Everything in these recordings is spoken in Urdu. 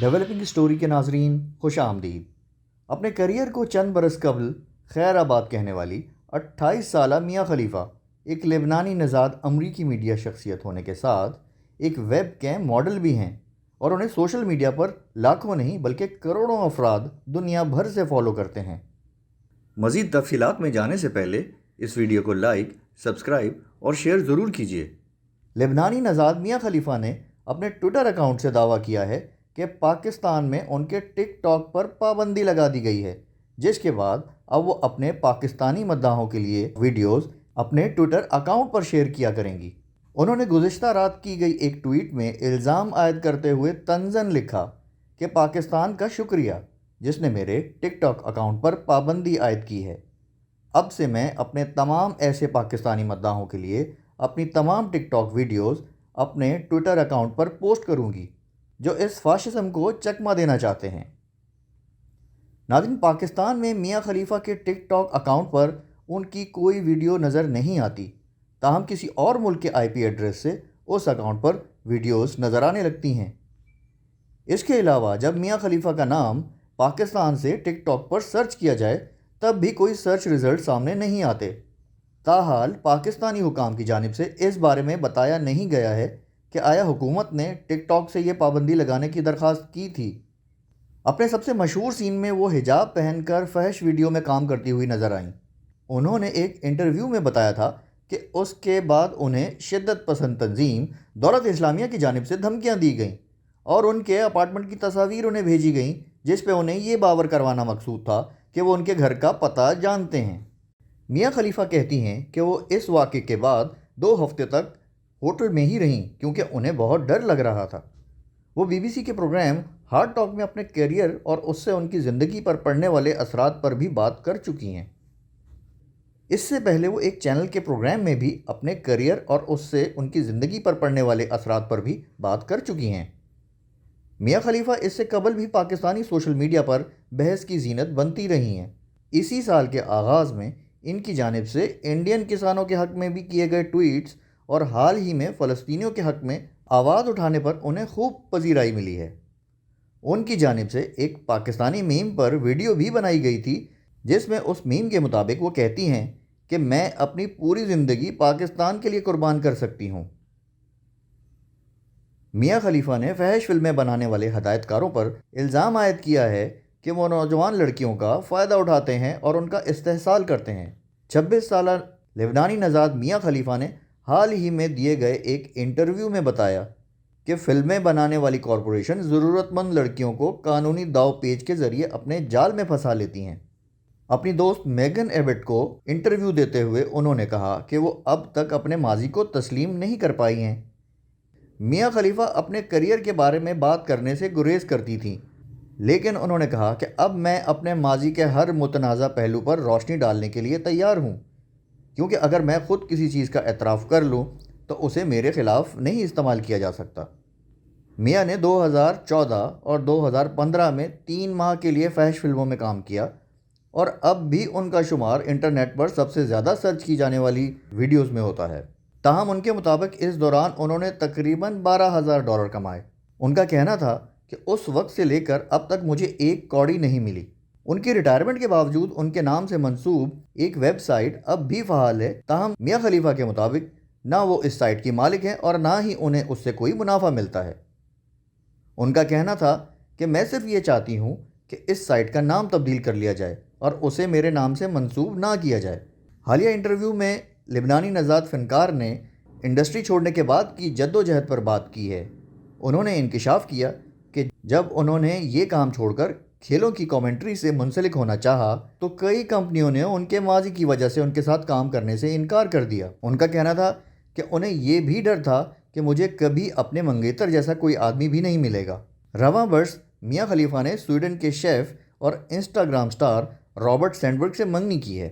ڈیولپنگ اسٹوری کے ناظرین خوش آمدید۔ اپنے کیریئر کو چند برس قبل خیر آباد کہنے والی 28 سالہ میاں خلیفہ ایک لبنانی نژاد امریکی میڈیا شخصیت ہونے کے ساتھ ایک ویب کیم ماڈل بھی ہیں اور انہیں سوشل میڈیا پر لاکھوں نہیں بلکہ کروڑوں افراد دنیا بھر سے فالو کرتے ہیں۔ مزید تفصیلات میں جانے سے پہلے اس ویڈیو کو لائک، سبسکرائب اور شیئر ضرور کیجیے۔ لبنانی نژاد میاں خلیفہ نے اپنے ٹویٹر اکاؤنٹ سے دعویٰ کیا ہے کہ پاکستان میں ان کے ٹک ٹاک پر پابندی لگا دی گئی ہے، جس کے بعد اب وہ اپنے پاکستانی مداحوں کے لیے ویڈیوز اپنے ٹویٹر اکاؤنٹ پر شیئر کیا کریں گی۔ انہوں نے گزشتہ رات کی گئی ایک ٹویٹ میں الزام عائد کرتے ہوئے طنزاً لکھا کہ پاکستان کا شکریہ جس نے میرے ٹک ٹاک اکاؤنٹ پر پابندی عائد کی ہے۔ اب سے میں اپنے تمام ایسے پاکستانی مداحوں کے لیے اپنی تمام ٹک ٹاک ویڈیوز اپنے ٹویٹر اکاؤنٹ پر پوسٹ کروں گی جو اس فاشزم کو چکمہ دینا چاہتے ہیں۔ ناظرین، پاکستان میں میاں خلیفہ کے ٹک ٹاک اکاؤنٹ پر ان کی کوئی ویڈیو نظر نہیں آتی، تاہم کسی اور ملک کے IP ایڈریس سے اس اکاؤنٹ پر ویڈیوز نظر آنے لگتی ہیں۔ اس کے علاوہ جب میاں خلیفہ کا نام پاکستان سے ٹک ٹاک پر سرچ کیا جائے تب بھی کوئی سرچ رزلٹ سامنے نہیں آتے۔ تاحال پاکستانی حکام کی جانب سے اس بارے میں بتایا نہیں گیا ہے کہ آیا حکومت نے ٹک ٹاک سے یہ پابندی لگانے کی درخواست کی تھی۔ اپنے سب سے مشہور سین میں وہ حجاب پہن کر فحش ویڈیو میں کام کرتی ہوئی نظر آئیں۔ انہوں نے ایک انٹرویو میں بتایا تھا کہ اس کے بعد انہیں شدت پسند تنظیم دولت اسلامیہ کی جانب سے دھمکیاں دی گئیں اور ان کے اپارٹمنٹ کی تصاویر انہیں بھیجی گئیں جس پہ انہیں یہ باور کروانا مقصود تھا کہ وہ ان کے گھر کا پتہ جانتے ہیں۔ میاں خلیفہ کہتی ہیں کہ وہ اس واقعے کے بعد 2 ہفتے تک ہوٹل میں ہی رہیں کیونکہ انہیں بہت ڈر لگ رہا تھا۔ وہ BBC کے پروگرام ہارٹ ٹاک میں اپنے کیریئر اور اس سے ان کی زندگی پر پڑنے والے اثرات پر بھی بات کر چکی ہیں۔ اس سے پہلے وہ ایک چینل کے پروگرام میں بھی اپنے کیریئر اور اس سے ان کی زندگی پر پڑنے والے اثرات پر بھی بات کر چکی ہیں۔ میاں خلیفہ اس سے قبل بھی پاکستانی سوشل میڈیا پر بحث کی زینت بنتی رہی ہیں۔ اسی سال کے آغاز میں ان کی جانب سے انڈین کسانوں کے حق میں بھی کیے گئے ٹویٹس اور حال ہی میں فلسطینیوں کے حق میں آواز اٹھانے پر انہیں خوب پذیرائی ملی ہے۔ ان کی جانب سے ایک پاکستانی میم پر ویڈیو بھی بنائی گئی تھی جس میں اس میم کے مطابق وہ کہتی ہیں کہ میں اپنی پوری زندگی پاکستان کے لیے قربان کر سکتی ہوں۔ میاں خلیفہ نے فحش فلمیں بنانے والے ہدایت کاروں پر الزام عائد کیا ہے کہ وہ نوجوان لڑکیوں کا فائدہ اٹھاتے ہیں اور ان کا استحصال کرتے ہیں۔ 26 سالہ لبنانی نژاد میاں خلیفہ نے حال ہی میں دیے گئے ایک انٹرویو میں بتایا کہ فلمیں بنانے والی کارپوریشن ضرورت مند لڑکیوں کو قانونی داؤ پیچ کے ذریعے اپنے جال میں پھنسا لیتی ہیں۔ اپنی دوست میگن ایبٹ کو انٹرویو دیتے ہوئے انہوں نے کہا کہ وہ اب تک اپنے ماضی کو تسلیم نہیں کر پائی ہیں۔ میاں خلیفہ اپنے کیریئر کے بارے میں بات کرنے سے گریز کرتی تھیں، لیکن انہوں نے کہا کہ اب میں اپنے ماضی کے ہر متنازع پہلو پر روشنی ڈالنے کے لیے تیار ہوں، کیونکہ اگر میں خود کسی چیز کا اعتراف کر لوں تو اسے میرے خلاف نہیں استعمال کیا جا سکتا۔ میاں نے 2014 اور 2015 میں 3 ماہ کے لیے فحش فلموں میں کام کیا اور اب بھی ان کا شمار انٹرنیٹ پر سب سے زیادہ سرچ کی جانے والی ویڈیوز میں ہوتا ہے۔ تاہم ان کے مطابق اس دوران انہوں نے تقریباً $12,000 کمائے۔ ان کا کہنا تھا کہ اس وقت سے لے کر اب تک مجھے ایک کوڑی نہیں ملی۔ ان کی ریٹائرمنٹ کے باوجود ان کے نام سے منسوب ایک ویب سائٹ اب بھی فعال ہے، تاہم میاں خلیفہ کے مطابق نہ وہ اس سائٹ کی مالک ہیں اور نہ ہی انہیں اس سے کوئی منافع ملتا ہے۔ ان کا کہنا تھا کہ میں صرف یہ چاہتی ہوں کہ اس سائٹ کا نام تبدیل کر لیا جائے اور اسے میرے نام سے منسوب نہ کیا جائے۔ حالیہ انٹرویو میں لبنانی نژاد فنکار نے انڈسٹری چھوڑنے کے بعد کی جدوجہد پر بات کی ہے۔ انہوں نے انکشاف کیا کہ جب انہوں نے یہ کام چھوڑ کر کھیلوں کی کامنٹری سے منسلک ہونا چاہا تو کئی کمپنیوں نے ان کے ماضی کی وجہ سے ان کے ساتھ کام کرنے سے انکار کر دیا۔ ان کا کہنا تھا کہ انہیں یہ بھی ڈر تھا کہ مجھے کبھی اپنے منگیتر جیسا کوئی آدمی بھی نہیں ملے گا۔ رواں برس میاں خلیفہ نے سویڈن کے شیف اور انسٹاگرام سٹار رابرٹ سینڈبرگ سے منگنی کی ہے۔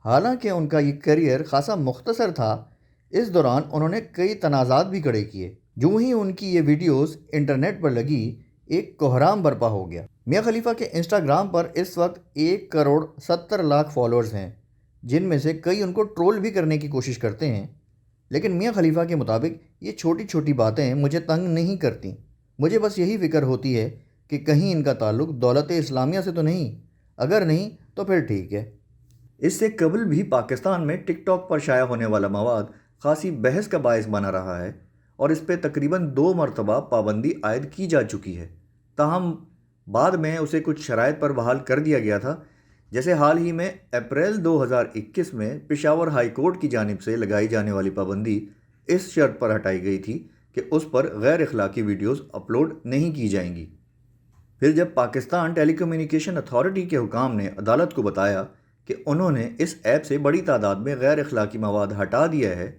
حالانکہ ان کا یہ کیریئر خاصا مختصر تھا، اس دوران انہوں نے کئی تنازعات بھی کھڑے کیے۔ جو ہی ان کی یہ ویڈیوز انٹرنیٹ پر لگی، ایک کوہرام برپا ہو گیا۔ میاں خلیفہ کے انسٹاگرام پر اس وقت 1,70,00,000 فالوورز ہیں، جن میں سے کئی ان کو ٹرول بھی کرنے کی کوشش کرتے ہیں۔ لیکن میاں خلیفہ کے مطابق یہ چھوٹی چھوٹی باتیں مجھے تنگ نہیں کرتیں، مجھے بس یہی فکر ہوتی ہے کہ کہیں ان کا تعلق دولت اسلامیہ سے تو نہیں، اگر نہیں تو پھر ٹھیک ہے۔ اس سے قبل بھی پاکستان میں ٹک ٹاک پر شائع ہونے والا مواد خاصی بحث کا باعث بنا رہا ہے اور اس پہ تقریباً 2 مرتبہ پابندی عائد کی جا چکی ہے، تاہم بعد میں اسے کچھ شرائط پر بحال کر دیا گیا تھا، جیسے حال ہی میں اپریل 2021 میں پشاور ہائی کورٹ کی جانب سے لگائی جانے والی پابندی اس شرط پر ہٹائی گئی تھی کہ اس پر غیر اخلاقی ویڈیوز اپلوڈ نہیں کی جائیں گی۔ پھر جب پاکستان ٹیلی کمیونیکیشن اتھارٹی کے حکام نے عدالت کو بتایا کہ انہوں نے اس ایپ سے بڑی تعداد میں غیر اخلاقی مواد ہٹا دیا ہے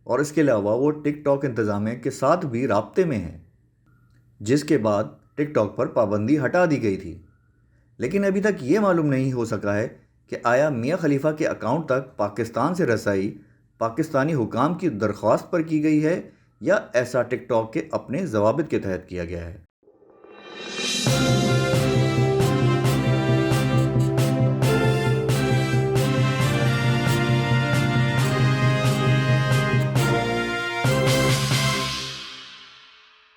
اور اس کے علاوہ وہ ٹک ٹاک انتظامیہ کے ساتھ بھی رابطے میں ہیں، جس کے بعد ٹک ٹاک پر پابندی ہٹا دی گئی تھی، لیکن ابھی تک یہ معلوم نہیں ہو سکا ہے کہ آیا میاں خلیفہ کے اکاؤنٹ تک پاکستان سے رسائی پاکستانی حکام کی درخواست پر کی گئی ہے یا ایسا ٹک ٹاک کے اپنے ضوابط کے تحت کیا گیا ہے۔